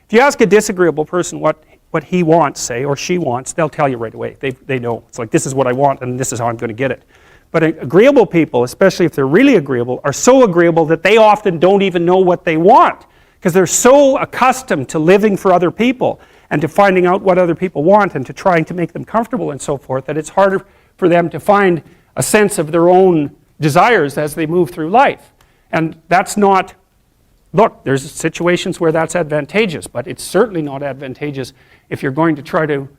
If you ask a disagreeable person what he wants, say, or she wants, they'll tell you right away. They know. It's like, this is what I want, and this is how I'm going to get it. But agreeable people, especially if they're really agreeable, are so agreeable that they often don't even know what they want, because they're so accustomed to living for other people and to finding out what other people want and to trying to make them comfortable and so forth, that it's harder for them to find a sense of their own desires as they move through life. And that's not, look, there's situations where that's advantageous, but it's certainly not advantageous if you're going to try to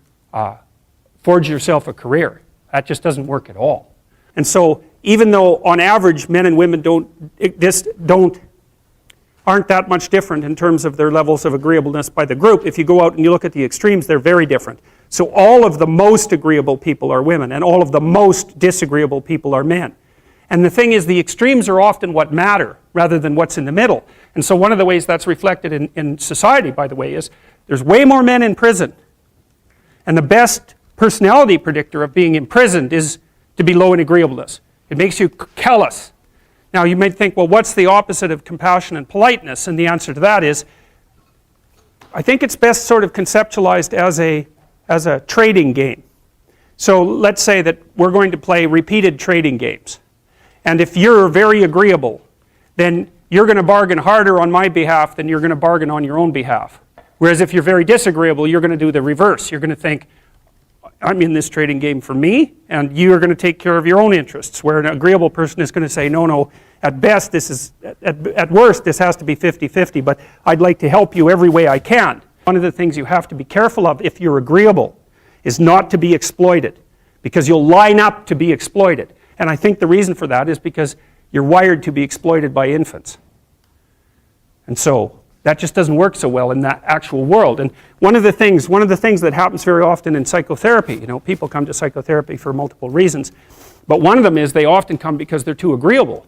forge yourself a career. That just doesn't work at all. And so even though on average men and women aren't that much different in terms of their levels of agreeableness by the group, if you go out and you look at the extremes, they're very different. So all of the most agreeable people are women, and all of the most disagreeable people are men. And the thing is, the extremes are often what matter rather than what's in the middle. And so one of the ways that's reflected in society, by the way, is there's way more men in prison. And the best personality predictor of being imprisoned is to be low in agreeableness. It makes you callous. Now you might think, well, what's the opposite of compassion and politeness? And the answer to that is, I think it's best sort of conceptualized as a trading game. So let's say that we're going to play repeated trading games. And if you're very agreeable, then you're going to bargain harder on my behalf than you're going to bargain on your own behalf. Whereas if you're very disagreeable, you're going to do the reverse. You're going to think, I'm in this trading game for me, and you're going to take care of your own interests. Where an agreeable person is going to say, no, at best, at worst, this has to be 50-50, but I'd like to help you every way I can. One of the things you have to be careful of if you're agreeable is not to be exploited, because you'll line up to be exploited. And I think the reason for that is because you're wired to be exploited by infants. And so that just doesn't work so well in that actual world. And one of the things that happens very often in psychotherapy, people come to psychotherapy for multiple reasons, but one of them is they often come because they're too agreeable.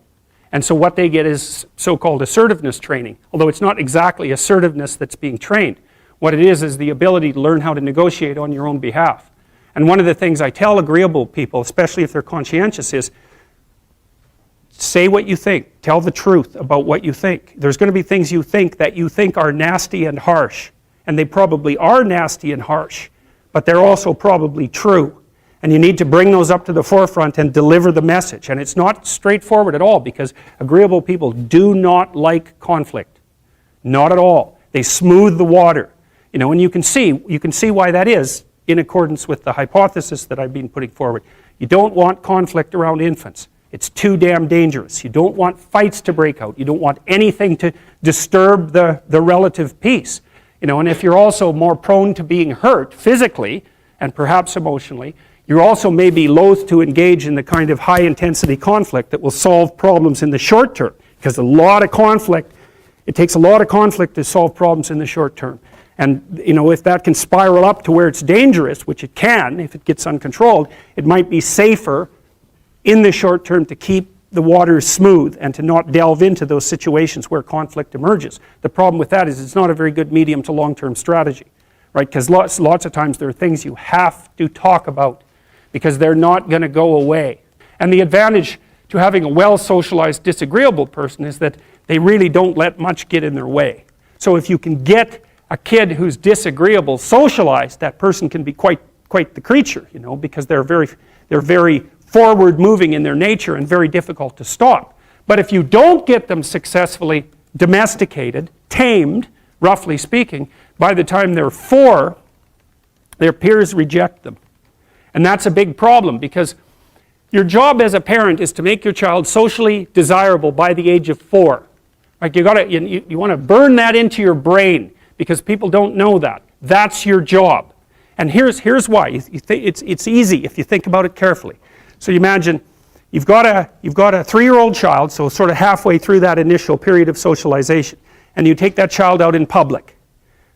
And so what they get is so-called assertiveness training, although it's not exactly assertiveness that's being trained. What it is the ability to learn how to negotiate on your own behalf. And one of the things I tell agreeable people, especially if they're conscientious, is say what you think. Tell the truth about what you think. There's going to be things you think that you think are nasty and harsh. And they probably are nasty and harsh. But they're also probably true. And you need to bring those up to the forefront and deliver the message. And it's not straightforward at all, because agreeable people do not like conflict. Not at all. They smooth the water. And you can see why that is in accordance with the hypothesis that I've been putting forward. You don't want conflict around infants. It's too damn dangerous. You don't want fights to break out. You don't want anything to disturb the relative peace. And if you're also more prone to being hurt physically and perhaps emotionally, you also may be loath to engage in the kind of high-intensity conflict that will solve problems in the short term, because it takes a lot of conflict to solve problems in the short term. And if that can spiral up to where it's dangerous, which it can if it gets uncontrolled, it might be safer in the short term to keep the waters smooth and to not delve into those situations where conflict emerges. The problem with that is it's not a very good medium to long-term strategy, right? Because lots of times there are things you have to talk about because they're not going to go away. And the advantage to having a well-socialized disagreeable person is that they really don't let much get in their way. So if you can get a kid who's disagreeable socialized, that person can be quite the creature, because they're very forward-moving in their nature and very difficult to stop. But if you don't get them successfully domesticated, tamed, roughly speaking, by the time they're 4, their peers reject them. And that's a big problem, because your job as a parent is to make your child socially desirable by the age of 4. Like you want to burn that into your brain, because people don't know that. That's your job. And here's why. It's easy if you think about it carefully. So you imagine you've got a 3-year-old child, so sort of halfway through that initial period of socialization, and you take that child out in public.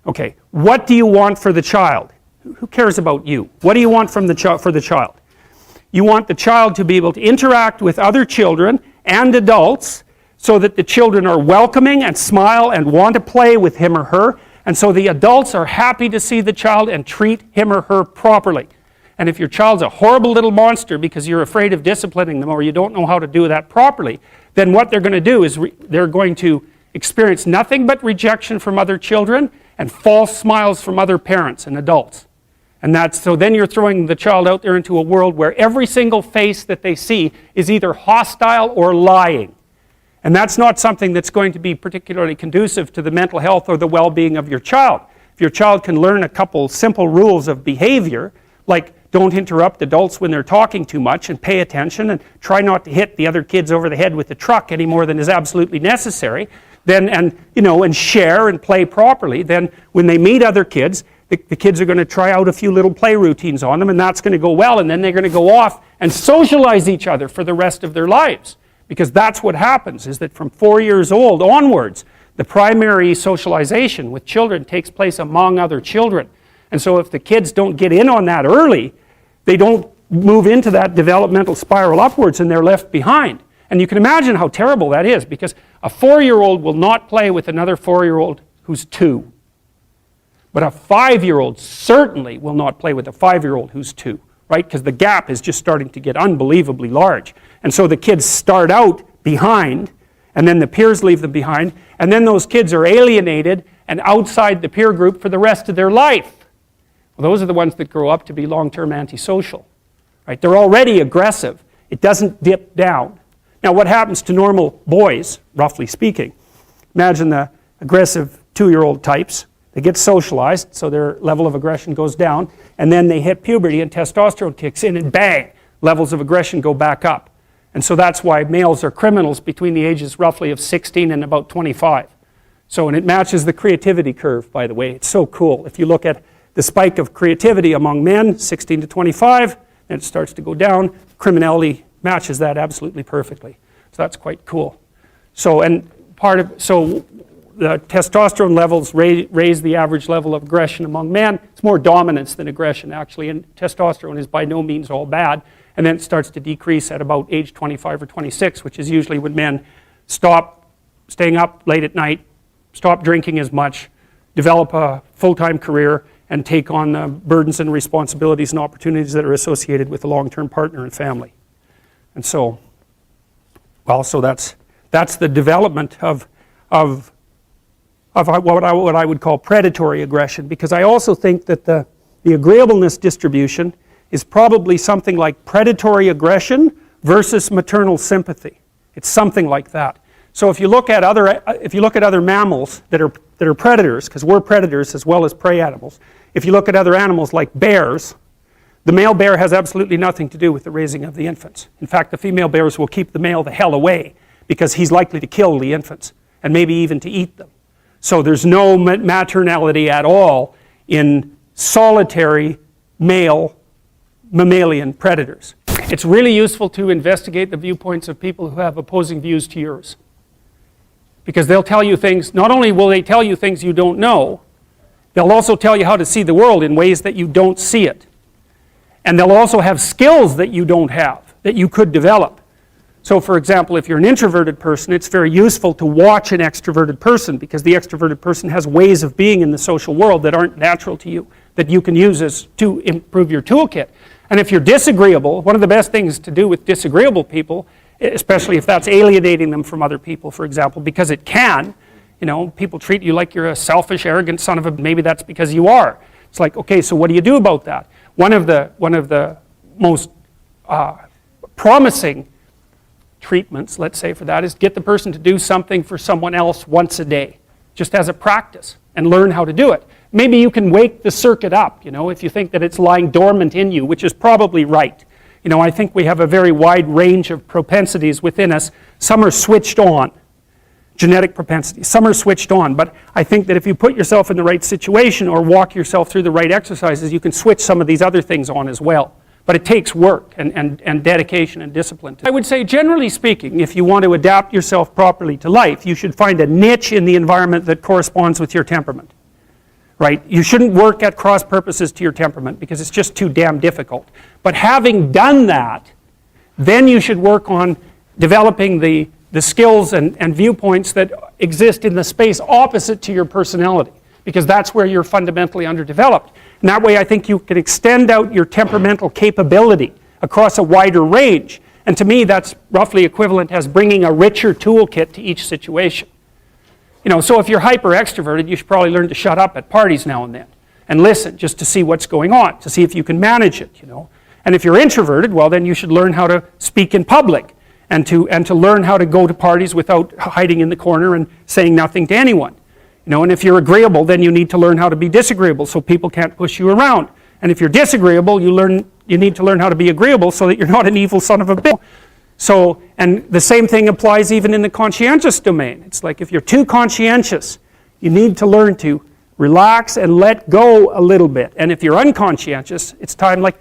Okay, what do you want for the child? Who cares about you? What do you want for the child? You want the child to be able to interact with other children and adults so that the children are welcoming and smile and want to play with him or her, and so the adults are happy to see the child and treat him or her properly. And if your child's a horrible little monster because you're afraid of disciplining them or you don't know how to do that properly, then what they're going to do is they're going to experience nothing but rejection from other children, and false smiles from other parents and adults. And so then you're throwing the child out there into a world where every single face that they see is either hostile or lying. And that's not something that's going to be particularly conducive to the mental health or the well-being of your child. If your child can learn a couple simple rules of behavior, like don't interrupt adults when they're talking too much and pay attention and try not to hit the other kids over the head with the truck any more than is absolutely necessary, then, and share and play properly, then when they meet other kids, the kids are going to try out a few little play routines on them, and that's going to go well, and then they're going to go off and socialize each other for the rest of their lives. Because that's what happens, is that from 4 years old onwards, the primary socialization with children takes place among other children. And so if the kids don't get in on that early, they don't move into that developmental spiral upwards and they're left behind. And you can imagine how terrible that is, because a 4-year-old will not play with another 4-year-old who's 2. But a 5-year-old certainly will not play with a 5-year-old who's 2, right? Because the gap is just starting to get unbelievably large. And so the kids start out behind, and then the peers leave them behind, and then those kids are alienated and outside the peer group for the rest of their life. Well, those are the ones that grow up to be long-term antisocial, right? They're already aggressive. It doesn't dip down. Now, what happens to normal boys, roughly speaking? Imagine the aggressive 2-year-old types. They get socialized, so their level of aggression goes down, and then they hit puberty and testosterone kicks in, and bang, levels of aggression go back up. And so that's why males are criminals between the ages roughly of 16 and about 25. So, and it matches the creativity curve, by the way. It's so cool. If you look at the spike of creativity among men, 16 to 25, then it starts to go down. Criminality matches that absolutely perfectly. So that's quite cool. So, and so the testosterone levels raise the average level of aggression among men. It's more dominance than aggression, actually, and testosterone is by no means all bad. And then it starts to decrease at about age 25 or 26, which is usually when men stop staying up late at night, stop drinking as much, develop a full-time career, and take on the burdens and responsibilities and opportunities that are associated with a long-term partner and family. And so, well, so that's the development of what I would call predatory aggression, because I also think that the agreeableness distribution is probably something like predatory aggression versus maternal sympathy. It's something like that. So if you look at other mammals that are predators, because we're predators as well as prey animals, if you look at other animals like bears, the male bear has absolutely nothing to do with the raising of the infants. In fact, the female bears will keep the male the hell away because he's likely to kill the infants and maybe even to eat them. So there's no maternality at all in solitary male mammalian predators. It's really useful to investigate the viewpoints of people who have opposing views to yours. Because they'll tell you things, not only will they tell you things you don't know, they'll also tell you how to see the world in ways that you don't see it. And they'll also have skills that you don't have, that you could develop. So for example, if you're an introverted person, it's very useful to watch an extroverted person, because the extroverted person has ways of being in the social world that aren't natural to you, that you can use to improve your toolkit. And if you're disagreeable, one of the best things to do with disagreeable people, especially if that's alienating them from other people, for example, because it can, people treat you like you're a selfish, arrogant son of a, maybe that's because you are. It's like, okay, so what do you do about that? One of the most promising treatments, let's say, for that is get the person to do something for someone else once a day, just as a practice, and learn how to do it. Maybe you can wake the circuit up, if you think that it's lying dormant in you, which is probably right. I think we have a very wide range of propensities within us. Some are switched on, genetic propensities. Some are switched on, but I think that if you put yourself in the right situation or walk yourself through the right exercises, you can switch some of these other things on as well. But it takes work and dedication and discipline. I would say, generally speaking, if you want to adapt yourself properly to life, you should find a niche in the environment that corresponds with your temperament. Right? You shouldn't work at cross purposes to your temperament because it's just too damn difficult. But having done that, then you should work on developing the skills and viewpoints that exist in the space opposite to your personality, because that's where you're fundamentally underdeveloped. And that way I think you can extend out your temperamental capability across a wider range. And to me that's roughly equivalent as bringing a richer toolkit to each situation. You know, so if you're hyper extroverted, you should probably learn to shut up at parties now and then and listen just to see what's going on, to see if you can manage it, you know. And if you're introverted, well, then you should learn how to speak in public and to learn how to go to parties without hiding in the corner and saying nothing to anyone. You know, and if you're agreeable, then you need to learn how to be disagreeable so people can't push you around. And if you're disagreeable, you need to learn how to be agreeable so that you're not an evil son of a bitch. So, and the same thing applies even in the conscientious domain. It's like if you're too conscientious, you need to learn to relax and let go a little bit. And if you're unconscientious, it's time like,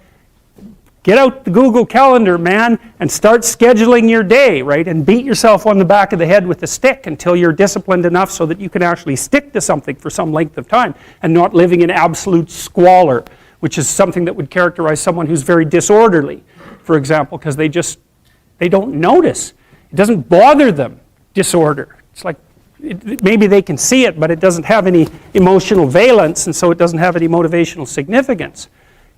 get out the Google Calendar, man, and start scheduling your day, right? And beat yourself on the back of the head with a stick until you're disciplined enough so that you can actually stick to something for some length of time and not living in absolute squalor, which is something that would characterize someone who's very disorderly, for example, because they don't notice. It doesn't bother them, disorder. It's like, maybe they can see it, but it doesn't have any emotional valence, and so it doesn't have any motivational significance.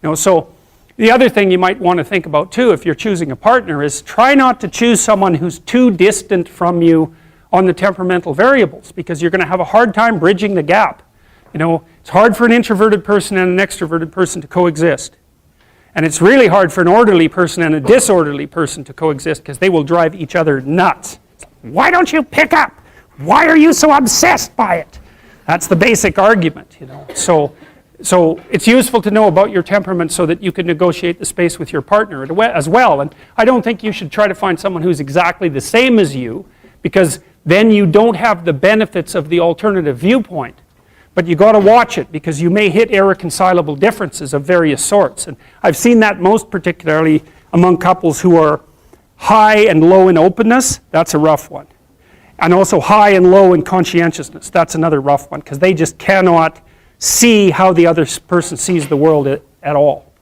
You know, so the other thing you might want to think about too, if you're choosing a partner, is try not to choose someone who's too distant from you on the temperamental variables, because you're going to have a hard time bridging the gap. You know, it's hard for an introverted person and an extroverted person to coexist. And it's really hard for an orderly person and a disorderly person to coexist because they will drive each other nuts. Why don't you pick up? Why are you so obsessed by it? That's the basic argument, you know. So it's useful to know about your temperament so that you can negotiate the space with your partner as well. And I don't think you should try to find someone who's exactly the same as you, because then you don't have the benefits of the alternative viewpoint. But you got to watch it, because you may hit irreconcilable differences of various sorts. And I've seen that most particularly among couples who are high and low in openness. That's a rough one. And also high and low in conscientiousness. That's another rough one, because they just cannot see how the other person sees the world at all.